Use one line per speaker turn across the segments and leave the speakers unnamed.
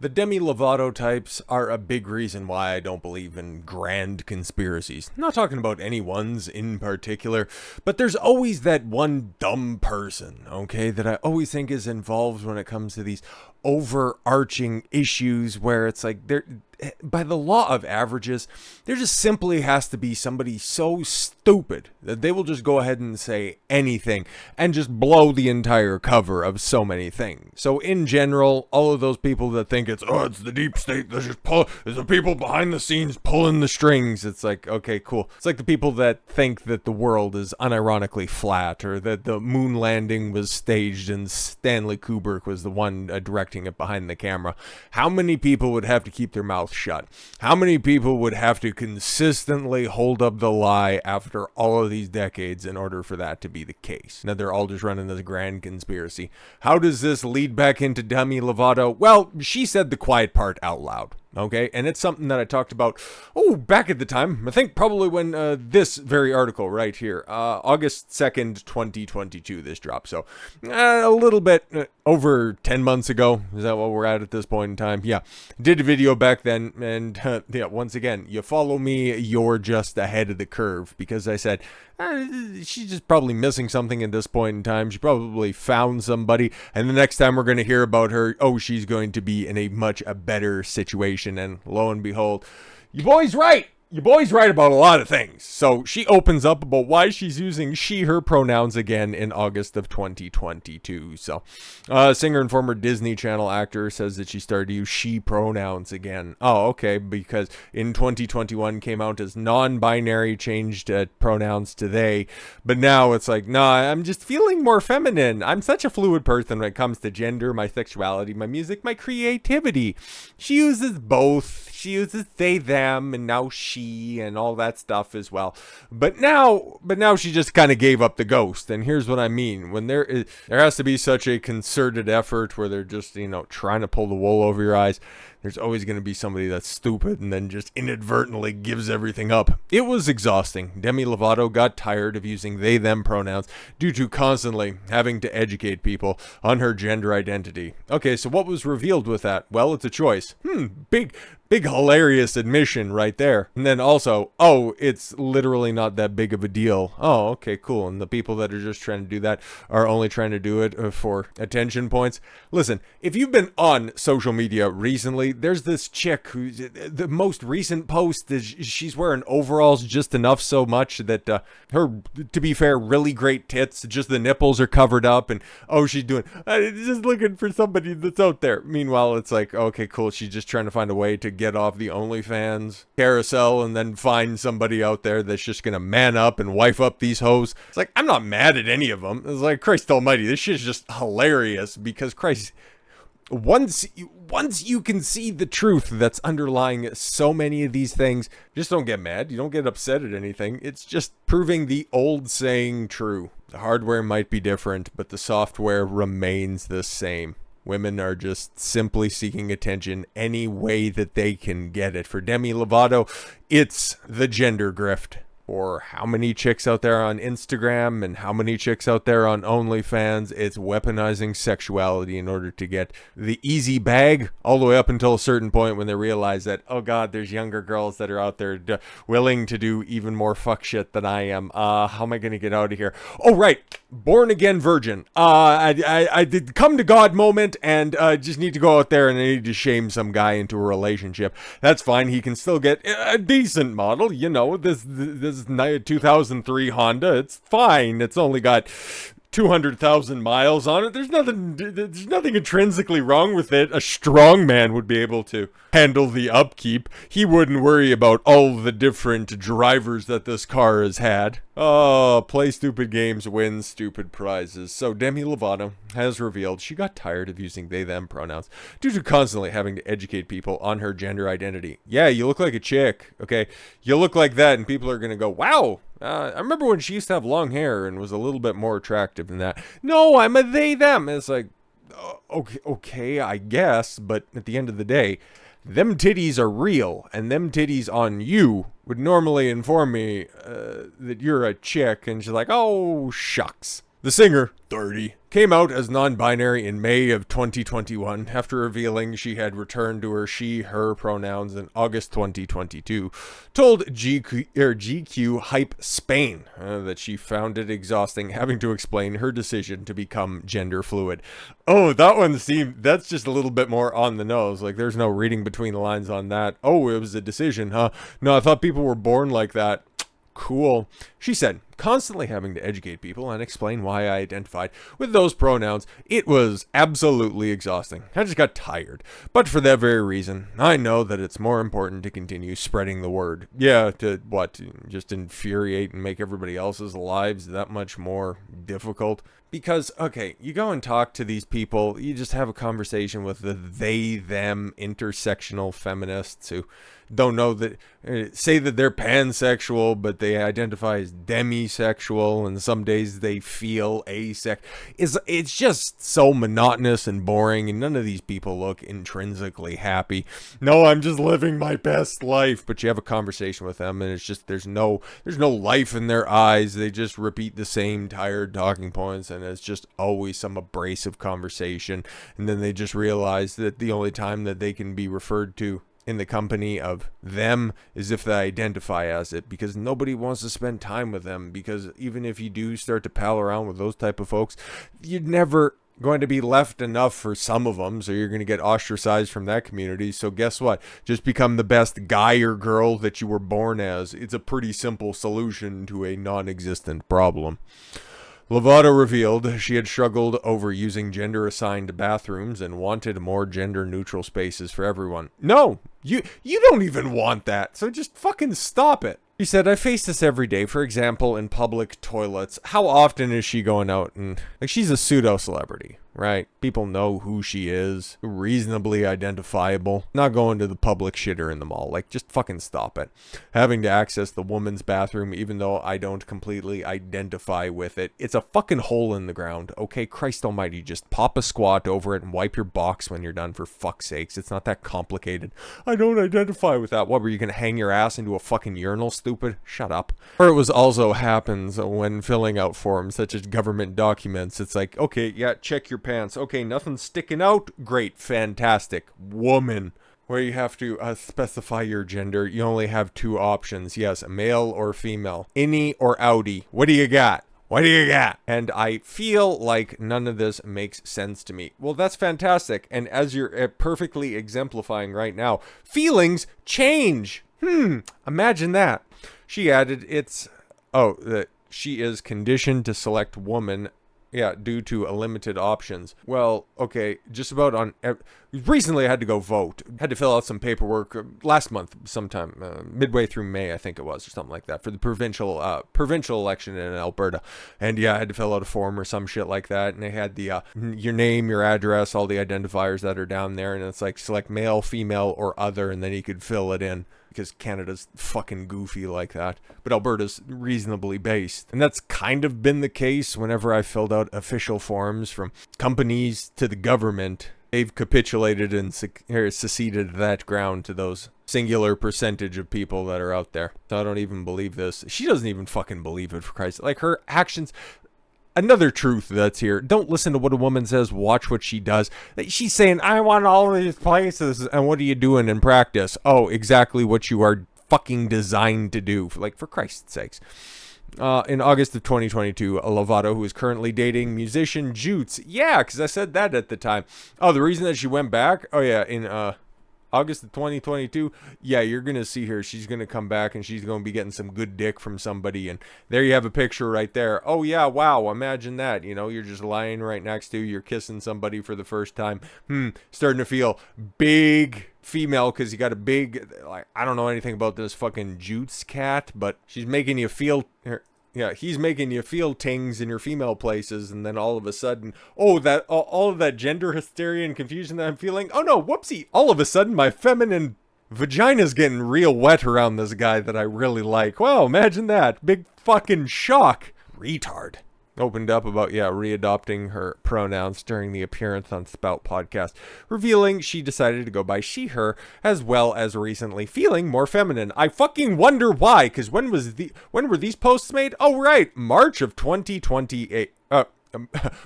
The Demi Lovato types are a big reason why I don't believe in grand conspiracies. I'm not talking about any ones in particular, but there's always that one dumb person, okay, that I always think is involved when it comes to these overarching issues where it's like there, by the law of averages, there just simply has to be somebody so stupid that they will just go ahead and say anything and just blow the entire cover of so many things. So in general, all of those people that think it's the deep state, there's the people behind the scenes pulling the strings. It's like, okay, cool. It's like the people that think that the world is unironically flat, or that the moon landing was staged and Stanley Kubrick was the one directing it behind the camera. How many people would have to keep their mouth shut? How many people would have to consistently hold up the lie after all of these decades in order for that to be the case? Now they're all just running this grand conspiracy. How does this lead back into Demi Lovato? Well, she said the quiet part out loud. Okay, and it's something that I talked about, back at the time, I think probably when this very article right here, August 2nd, 2022, this dropped. So a little bit over 10 months ago. Is that what we're at this point in time? Yeah, did a video back then. And yeah, once again, you follow me, you're just ahead of the curve, because I said, she's just probably missing something at this point in time. She probably found somebody, and the next time we're going to hear about her, she's going to be in a much better situation. And lo and behold, your boy's right. Your boy's right about a lot of things. So she opens up about why she's using she, her pronouns again in August of 2022. So singer and former Disney Channel actor says that she started to use she pronouns again. Oh, okay, because in 2021 came out as non-binary, changed pronouns to they. But now it's like, nah, I'm just feeling more feminine. I'm such a fluid person when it comes to gender, my sexuality, my music, my creativity. She uses both. She uses they, them, and now she, and all that stuff as well. But now she just kind of gave up the ghost. And here's what I mean. When there has to be such a concerted effort where they're just, trying to pull the wool over your eyes, there's always going to be somebody that's stupid and then just inadvertently gives everything up. It was exhausting. Demi Lovato got tired of using they, them pronouns due to constantly having to educate people on her gender identity. Okay, so what was revealed with that? Well, it's a choice. Big hilarious admission right there. And then also, it's literally not that big of a deal. Oh, okay, cool. And the people that are just trying to do that are only trying to do it for attention points. Listen, if you've been on social media recently, there's this chick who, the most recent post is she's wearing overalls just enough so much that her, to be fair, really great tits, just the nipples are covered up, and she's doing, just looking for somebody that's out there. Meanwhile, it's like, okay, cool, she's just trying to find a way to get off the OnlyFans carousel and then find somebody out there that's just gonna man up and wife up these hoes. It's like, I'm not mad at any of them. It's like, Christ almighty, this shit's just hilarious, because Christ, once you can see the truth that's underlying so many of these things, just don't get mad. You don't get upset at anything. It's just proving the old saying true. The hardware might be different, but the software remains the same. Women are just simply seeking attention any way that they can get it. For Demi Lovato, it's the gender grift. Or how many chicks out there on Instagram and how many chicks out there on OnlyFans, it's weaponizing sexuality in order to get the easy bag, all the way up until a certain point when they realize that, oh God, there's younger girls that are out there willing to do even more fuck shit than I am. How am I going to get out of here? Oh, right. Born again virgin. I did come to God moment, and just need to go out there and I need to shame some guy into a relationship. That's fine. He can still get a decent model. This 2003 Honda. It's fine. It's only got 200,000 miles on it. There's nothing intrinsically wrong with it. A strong man would be able to handle the upkeep. He wouldn't worry about all the different drivers that this car has had. Oh, play stupid games, win stupid prizes. So Demi Lovato has revealed she got tired of using they, them pronouns due to constantly having to educate people on her gender identity. Yeah, you look like a chick, okay? You look like that, and people are going to go, wow, I remember when she used to have long hair and was a little bit more attractive than that. No, I'm a they, them. And it's like, okay, I guess, but at the end of the day, them titties are real, and them titties on you would normally inform me that you're a chick. And she's like, oh, shucks. The singer, 30, came out as non-binary in May of 2021 after revealing she had returned to her she/her pronouns in August 2022, told GQ Hype Spain that she found it exhausting having to explain her decision to become gender fluid. Oh, that's just a little bit more on the nose. Like, there's no reading between the lines on that. Oh, it was a decision, huh? No, I thought people were born like that. Cool. She said, constantly having to educate people and explain why I identified with those pronouns, it was absolutely exhausting. I just got tired. But for that very reason, I know that it's more important to continue spreading the word. Yeah, to what? Just infuriate and make everybody else's lives that much more difficult? Because, okay, you go and talk to these people, you just have a conversation with the they, them, intersectional feminists who don't know that, say that they're pansexual, but they identify as demisexual, and some days they feel asexual. It's just so monotonous and boring, and none of these people look intrinsically happy. No, I'm just living my best life. But you have a conversation with them, and it's just, there's no life in their eyes. They just repeat the same tired talking points, and it's just always some abrasive conversation. And then they just realize that the only time that they can be referred to in the company of them is if they identify as it, because nobody wants to spend time with them. Because even if you do start to pal around with those type of folks, you're never going to be left enough for some of them, so you're going to get ostracized from that community. So guess what? Just become the best guy or girl that you were born as. It's a pretty simple solution to a non-existent problem. Lovato revealed she had struggled over using gender-assigned bathrooms and wanted more gender-neutral spaces for everyone. No, you don't even want that, so just fucking stop it. She said, I face this every day, for example, in public toilets. How often is she going out and, like, she's a pseudo-celebrity, right? People know who she is, reasonably identifiable, not going to the public shitter in the mall. Like, just fucking stop it. Having to access the woman's bathroom, even though I don't completely identify with it, it's a fucking hole in the ground. Okay, Christ almighty, just pop a squat over it and wipe your box when you're done, for fuck's sakes. It's not that complicated. I don't identify with that. What, were you gonna hang your ass into a fucking urinal, stupid? Shut up. Or it was also happens when filling out forms such as government documents. It's like, okay, yeah, check your pants. Okay, nothing's sticking out. Great, fantastic. Woman. Where you have to specify your gender. You only have two options. Yes, male or female. Innie or outie. What do you got? What do you got? And I feel like none of this makes sense to me. Well, that's fantastic. And as you're perfectly exemplifying right now, feelings change. Imagine that. She added, that she is conditioned to select woman, due to a limited options. Well, okay, just about on... recently I had to go vote. Had to fill out some paperwork last month sometime, midway through May, I think it was, or something like that, for the provincial election in Alberta. And yeah, I had to fill out a form or some shit like that, and they had the your name, your address, all the identifiers that are down there, and it's like select male, female, or other, and then you could fill it in. Because Canada's fucking goofy like that. But Alberta's reasonably based. And that's kind of been the case whenever I filled out official forms from companies to the government. They've capitulated and seceded that ground to those singular percentage of people that are out there. So I don't even believe this. She doesn't even fucking believe it, for Christ's sake. Like, her actions... Another truth that's here. Don't listen to what a woman says. Watch what she does. She's saying, I want all of these places. And what are you doing in practice? Oh, exactly what you are fucking designed to do. Like, for Christ's sakes. In August of 2022, Lovato, who is currently dating musician Jutes. Yeah, because I said that at the time. Oh, the reason that she went back? Oh, yeah, in August of 2022, yeah, you're going to see her. She's going to come back and she's going to be getting some good dick from somebody. And there you have a picture right there. Oh, yeah, wow, imagine that. You know, you're just lying right next to, you're kissing somebody for the first time. Starting to feel big female because you got a big, like, I don't know anything about this fucking Jutes cat, but she's making you feel... Yeah, he's making you feel tings in your female places, and then all of a sudden, all of that gender hysteria and confusion that I'm feeling, oh no, whoopsie, all of a sudden my feminine vagina's getting real wet around this guy that I really like. Wow, imagine that. Big fucking shock. Retard. opened up about, readopting her pronouns during the appearance on Spout podcast, revealing she decided to go by she, her, as well as recently feeling more feminine. I fucking wonder why, because when were these posts made? Oh, right, March of 2028.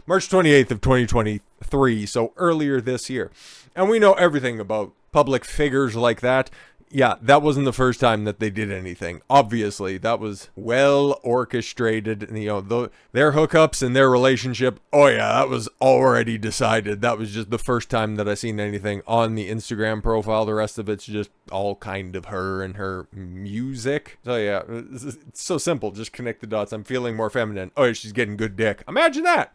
March 28th of 2023, so earlier this year. And we know everything about public figures like that. Yeah, that wasn't the first time that they did anything. Obviously, that was well orchestrated. Their hookups and their relationship. Oh yeah, that was already decided. That was just the first time that I seen anything on the Instagram profile. The rest of it's just all kind of her and her music. So yeah, it's so simple. Just connect the dots. I'm feeling more feminine. Oh yeah, she's getting good dick. Imagine that.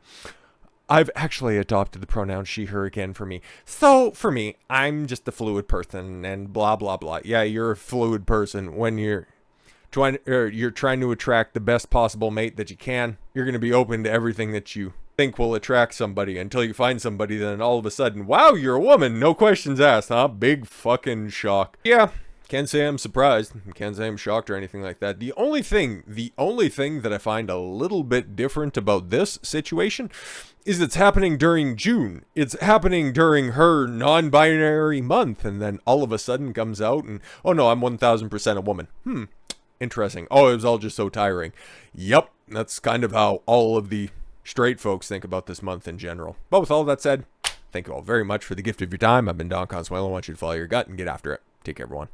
I've actually adopted the pronoun she, her again for me. So, for me, I'm just a fluid person and blah, blah, blah. Yeah, you're a fluid person when you're trying to attract the best possible mate that you can. You're going to be open to everything that you think will attract somebody until you find somebody. Then all of a sudden, wow, you're a woman. No questions asked, huh? Big fucking shock. Yeah. Can't say I'm surprised. Can't say I'm shocked or anything like that. The only thing that I find a little bit different about this situation is it's happening during June. It's happening during her non-binary month, and then all of a sudden comes out and, oh no, I'm 1000% a woman. Interesting. Oh, it was all just so tiring. Yep, that's kind of how all of the straight folks think about this month in general. But with all that said, thank you all very much for the gift of your time. I've been Don Consuelo. I want you to follow your gut and get after it. Take care, everyone.